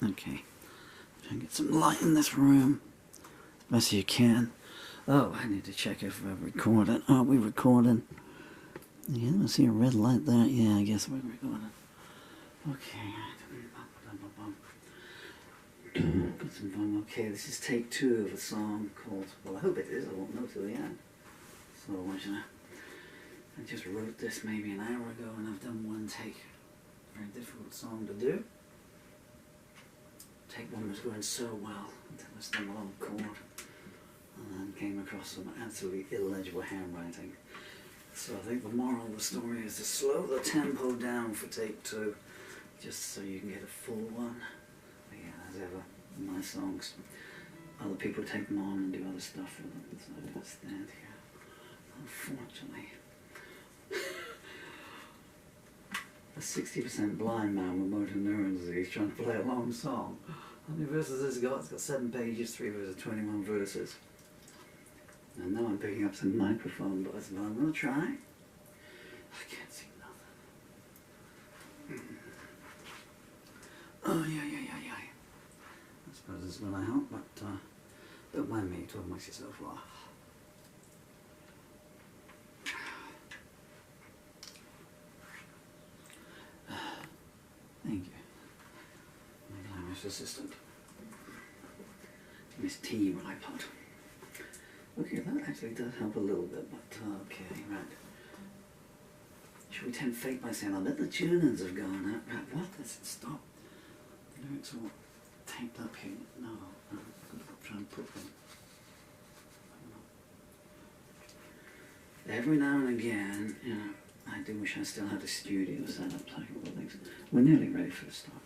Okay. Try and get some light in this room. As best as you can. Oh, I need to check if we're recording. Are we recording? Yeah, I see a red light there. Yeah, I guess we're recording. Okay. Got some fun. Okay, this is take 2 of a song called, well, I hope it is, I won't know till the end. So, I just wrote this maybe an hour ago and I've done one take. Very difficult song to do. Take 1 was going so well until I stumbled on a chord and then came across some absolutely illegible handwriting. So I think the moral of the story is to slow the tempo down for take 2, just so you can get a full one. But yeah, as ever, my songs, other people take them on and do other stuff with them, so I just stand here. Unfortunately, a 60% blind man with motor neuron disease trying to play a long song. How many verses has it got? It's got 7 pages, 3 verses, 21 verses. And now I'm picking up some microphone buzz, but I'm going to try. I can't see nothing. Oh, yeah. I suppose it's going to help, but don't mind me, talk amongst yourself. Thank you. My glamorous assistant. Miss T, what I put. Okay, that actually does help a little bit, but okay, right. Should we tempt fate by saying, I bet the tunings have gone out. Right, what? Does it stop? The lyrics all taped up here. No, I'm going to try and put them. Every now and again, you know, I do wish I still had a studio set up so I can put things. We're nearly ready for the start.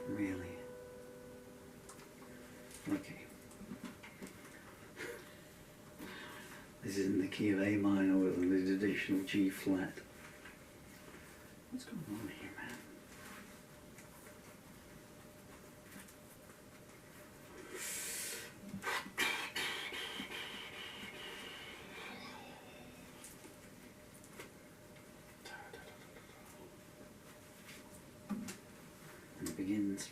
Really? Okay. This is in the key of A minor with an additional G flat. What's going on here, man? And it begins.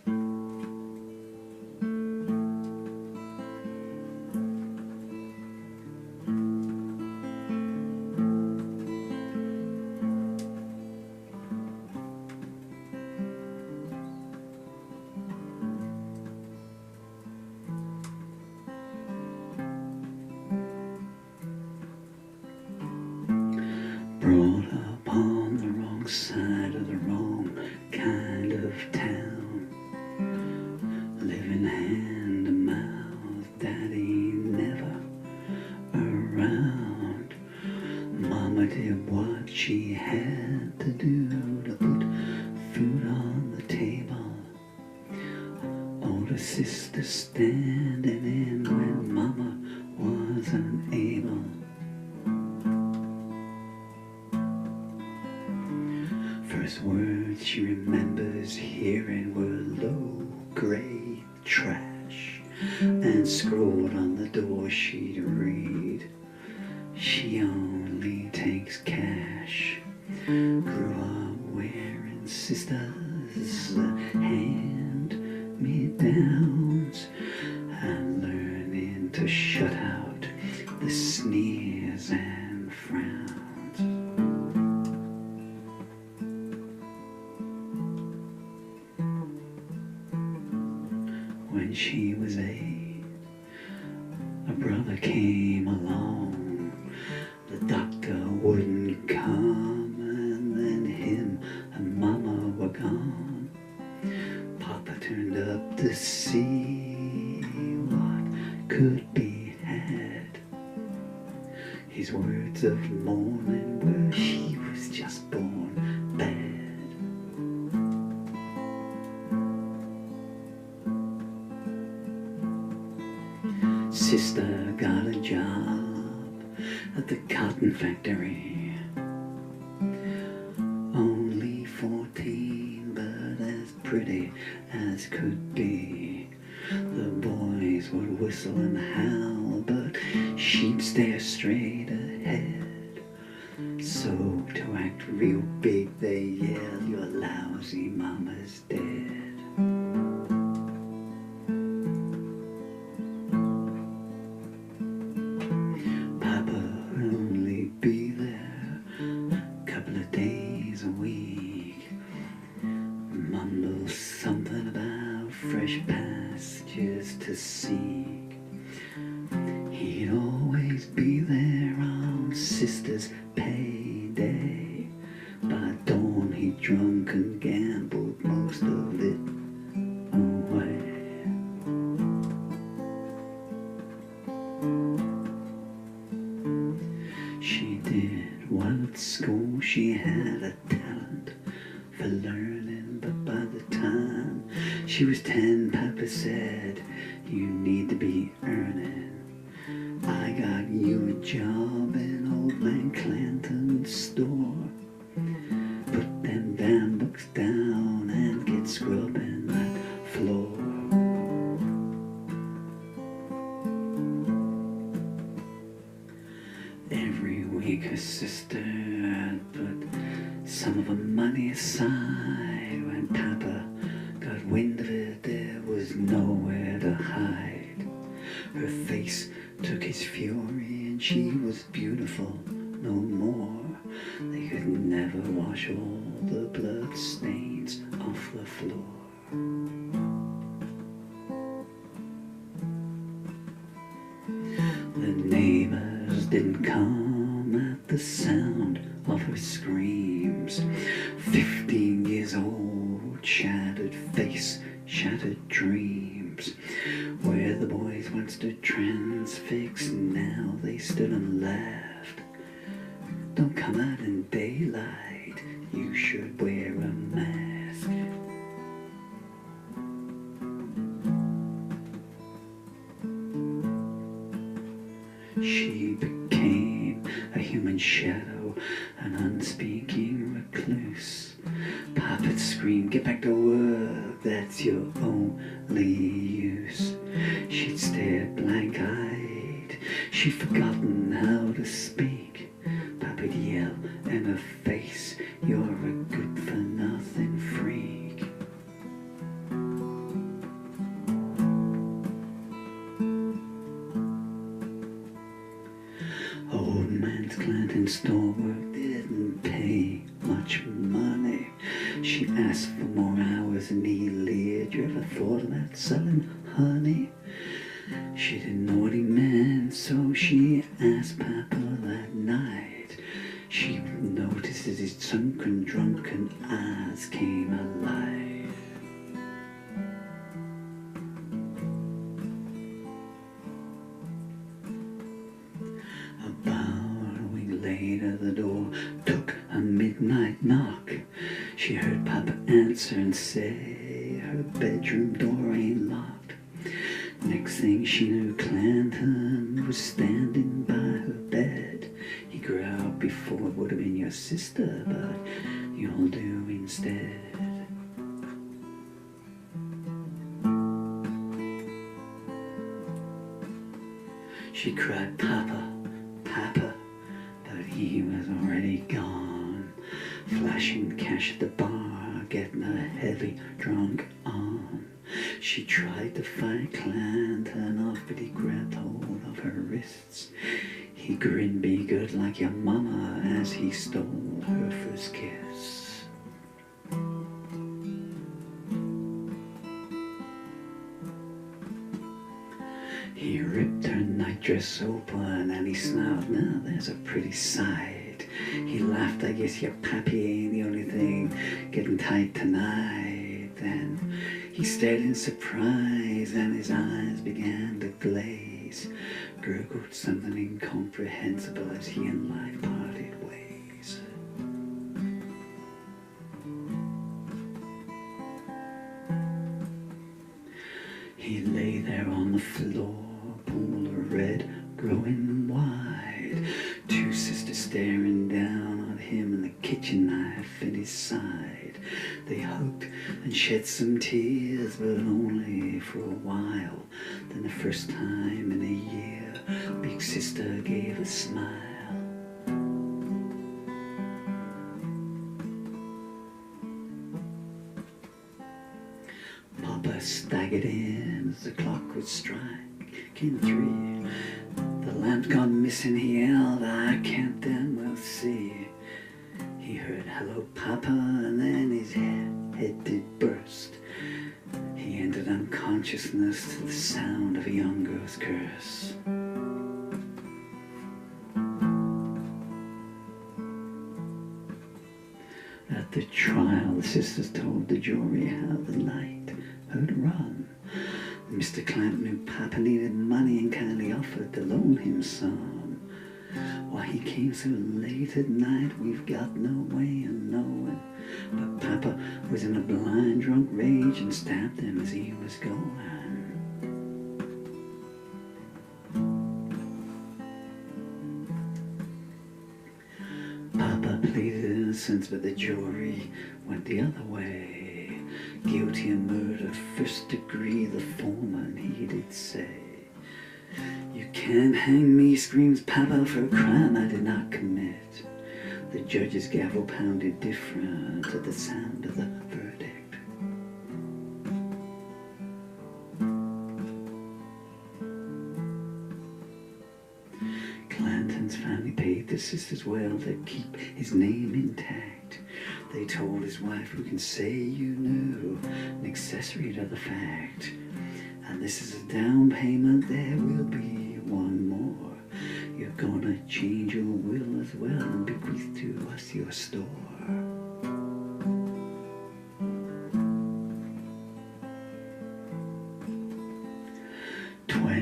Brought up on the wrong side of the wrong kind of town. Living hand to mouth, daddy never around. Mama did what she had to do to put food on the table. Older sister standing in when mama wasn't able. First words she remembers hearing were low-grade trash, and scrawled on the door she'd read, she only takes cash. Grew up wearing sisters' hand-me-downs and learning to shut out the sneers and frowns. When she was 8, a brother came along. The doctor wouldn't come, and then him and mama were gone. Papa turned up to see what could be had. His words of mourning were, she was just born bad. Sister got a job at the cotton factory. Only 14, but as pretty as could be. The boys would whistle and howl, but she'd stare straight ahead. So to act real big, they yell, your lousy mama's dead. Papa'll only be there a couple of days a week. Mumble something about fresh pastures to seek. He'd always be there on sister's payday. By dawn he drunk and gambled most of it away. She did well at school, she had a talent for learning, but by the time she was 10, Papa said, you need to be earning. I got you a job in old man Clanton's store. Put them damn books down and get scrubbing that floor. Every week her sister put some of her money aside. When Papa got wind of it, there was nowhere to hide. Her face took his fury and she was beautiful no more. They could never wash all the blood stains off the floor. The neighbors didn't come at the sound of her screams. 15 years old, shattered face, shattered dreams. Where the boys once stood transfixed, now they stood and laughed. Don't come out in daylight, you should wear a mask. She became a human shadow, an unspeaking recluse. Papa'd scream, get back to work, that's your only use. She'd stare blank-eyed, she'd forgotten how to speak. Papa'd yell in her face, you're a good-for-nothing freak. Old man's Clanton store work didn't pay much money. She asked for more hours and he leered, you ever thought about selling honey? She didn't know what he meant, so she asked Papa that night. She noticed that his sunken, drunken eyes came alive. About a week later, the door took a midnight knock. She heard Papa answer and say, her bedroom door ain't locked. Next thing she knew, Clanton was standing by her bed. He growled before, it would have been your sister, but you'll do instead. She cried, Papa, Papa, but he was already gone. Flashing cash at the bar, getting a heavy drunk on. She tried to fight Clanton off, but he grabbed hold of her wrists. He grinned, be good like your mama, as he stole her first kiss. He ripped her nightdress open and he snarled, now there's a pretty sight. He laughed, I guess your pappy ain't the only thing getting tight tonight. Then he stared in surprise and his eyes began to glaze. Gurgled something incomprehensible as he and life parted ways. He lay there on the floor, pool of red growing wide. Two sisters staring down on him and the kitchen knife in his side. They hugged and shed some tears, but only for a while. Then the first time in a year, big sister gave a smile. Papa staggered in as the clock would strike in 3. The lamp's gone missing, he yelled, I can't damn well see. He heard, hello, Papa, and then his head did burst. He entered unconsciousness to the sound of a young girl's curse. At the trial, the sisters told the jury how the night had run. Mr. Clamp knew Papa needed money and kindly offered to loan him some. Why he came so late at night, we've got no way of knowing. But Papa was in a blind, drunk rage and stabbed him as he was going. Papa pleaded innocence, but the jury went the other way. Guilty of murder, 1st degree, the foreman he did say. You can't hang me, screams Papa, for a crime I did not commit. The judge's gavel pounded different at the sound of the verdict. Clanton's family paid the sisters well to keep his name intact. They told his wife, we can say you knew, an accessory to the fact. And this is a down payment, there will be one more. You're gonna change your will as well and bequeath to us your store.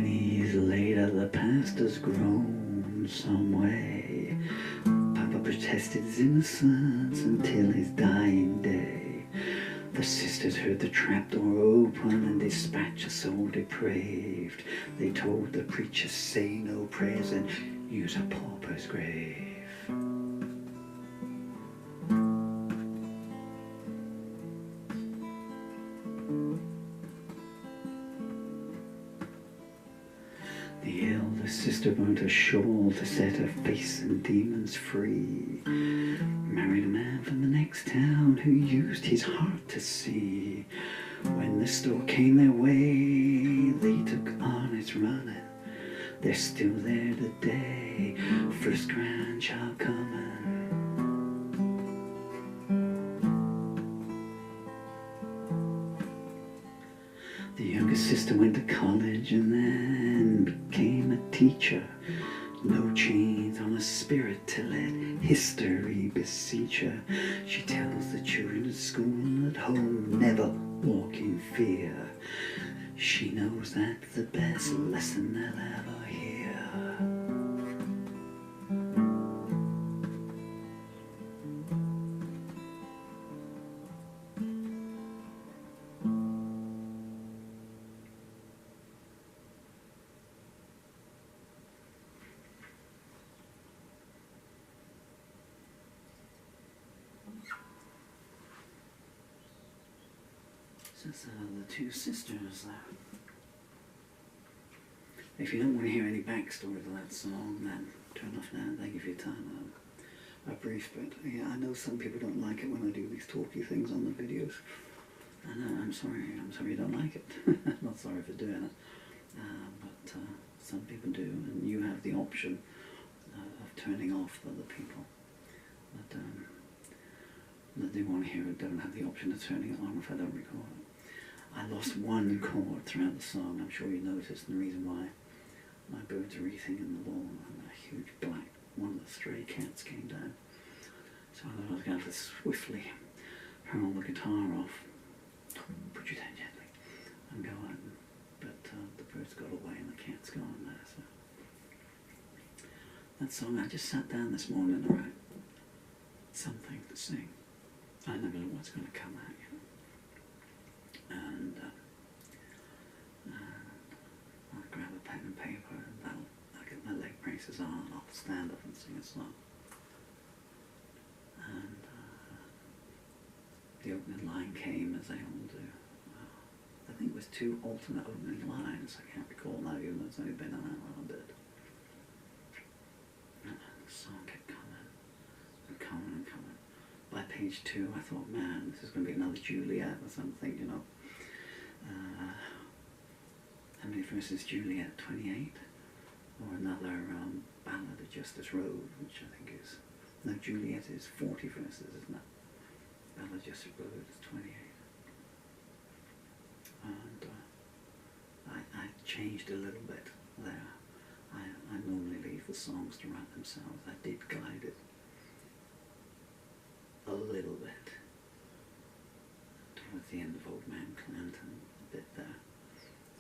Years later, the pastor's grown some way. Papa protested his innocence until his dying day. The sisters heard the trapdoor open and dispatch a soul depraved. They told the preacher, say no prayers and use a pauper's grave. The elder sister burnt a shawl to set her face and demons free. Married a man from the next town who used his heart to see. When the store came their way, they took on its running. They're still there today, first grandchild coming. The younger sister went to college and then became a teacher. No chains on a spirit to let history beseech her. She tells the children at school and at home, never walk in fear. She knows that's the best lesson they'll ever hear. That's the two sisters there. If you don't want to hear any backstory to that song, then turn off now. Thank you for your time. A brief bit. Yeah, I know some people don't like it when I do these talky things on the videos. I know, I'm sorry you don't like it. I'm not sorry for doing it. But some people do, and you have the option of turning off the other people. But that do want to hear it don't have the option of turning it on if I don't record it. I lost one chord throughout the song. I'm sure you noticed, and the reason why my birds are eating in the lawn and a huge black one of the stray cats came down. So I thought I was going to have to swiftly turn all the guitar off, put you down gently, and go out. But the birds got away and the cat's gone there. So that song, I just sat down this morning to write something to sing. I never know what's going to come out yet. And I'll grab a pen and paper and I'll get my leg braces on and I'll stand up and sing a song. And the opening line came as they all do. I think it was 2 alternate opening lines. I can't recall now, even though it's only been an hour and a bit. And the song kept coming and coming and coming. By page 2, I thought, man, this is going to be another Juliet or something, you know. How many verses? Juliet, 28. Or another Ballad of Justice Road, which I think is... No, Juliet is 40 verses, isn't it? Ballad of Justice Road is 28. And I changed a little bit there. I normally leave the songs to write themselves. I did glide it a little bit towards the end of Old Man Clanton, a bit there.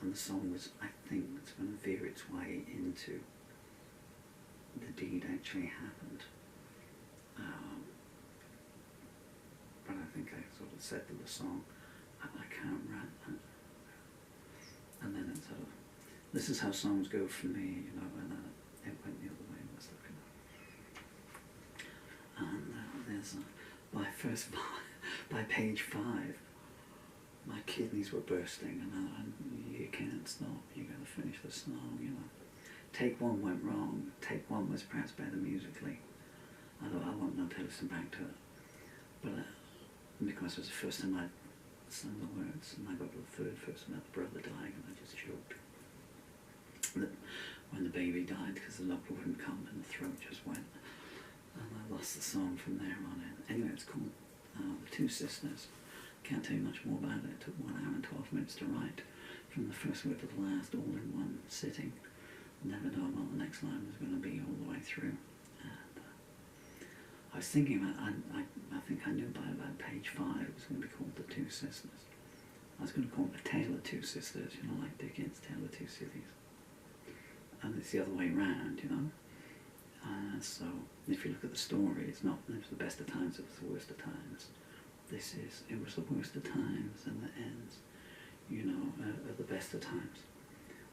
And the song was, I think, it's going to veer its way into the deed actually happened. But I think I sort of said to the song, I can't write. And then it sort of, this is how songs go for me, you know, and then it went the other way. I was looking at. And there's by page 5, my kidneys were bursting, and you can't stop. You got to finish the song, you know. Take one went wrong. Take one was perhaps better musically. I won't know to listen back to it, but because it was the first time I sung the words, and I got to the third verse about the brother dying, and I just choked. When the baby died, because the doctor wouldn't come, and the throat just went, and I lost the song from there on in. Anyway, it's called The Two Sisters. Can't tell you much more about it. It took 1 hour and 12 minutes to write, from the first word to the last, all in one sitting. Never knowing what the next line was going to be all the way through. And I was thinking about, I think I knew by about page 5 it was going to be called The Two Sisters. I was going to call it A Tale of Two Sisters, you know, like Dickens' Tale of Two Cities. And it's the other way round, you know. So if you look at the story, it's not, it was the best of times, it was the worst of times. It was the worst of times, and the ends, you know, are the best of times.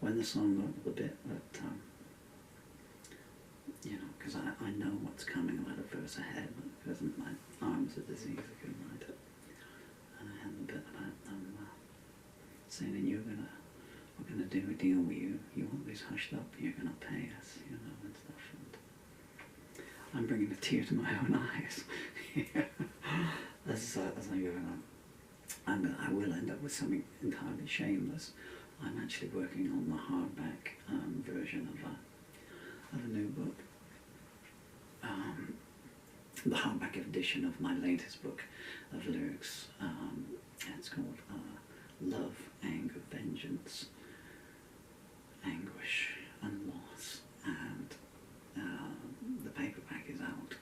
When the song got to the bit that, you know, because I know what's coming about a verse ahead, because my arm was a disease, I couldn't write it. And I had the bit about them saying, we're gonna do a deal with you. You want this hushed up, you're gonna pay us, you know, and stuff. And I'm bringing a tear to my own eyes. As I'm going on, I will end up with something entirely shameless. I'm actually working on the hardback version of a new book. The hardback edition of my latest book of lyrics. It's called Love, Anger, Vengeance, Anguish, and Loss. And the paperback is out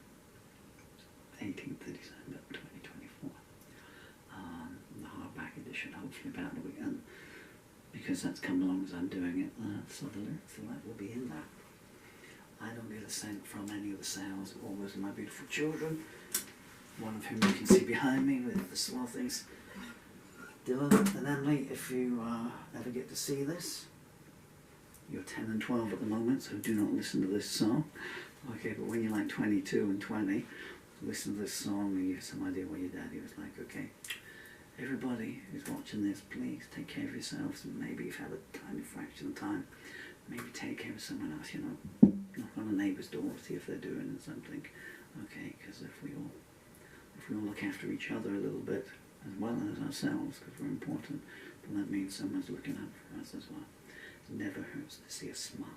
18th of December 2024. The hardback edition, hopefully about a week. And because that's come along as I'm doing it, so the lyrics for that will be in that. I don't get a cent from any of the sales. It all goes to my beautiful children, one of whom you can see behind me with the swathings. Dylan and Emily, if you ever get to see this, you're 10 and 12 at the moment, so do not listen to this song. Okay, but when you're like 22 and 20, listen to this song and you have some idea what your daddy was like. Okay, everybody who's watching this, please take care of yourselves, and maybe you've had a tiny fraction of time, maybe take care of someone else, you know, knock on a neighbour's door, see if they're doing something. Okay, because if we all look after each other a little bit, as well as ourselves, because we're important, then that means someone's looking out for us as well. It never hurts to see a smile.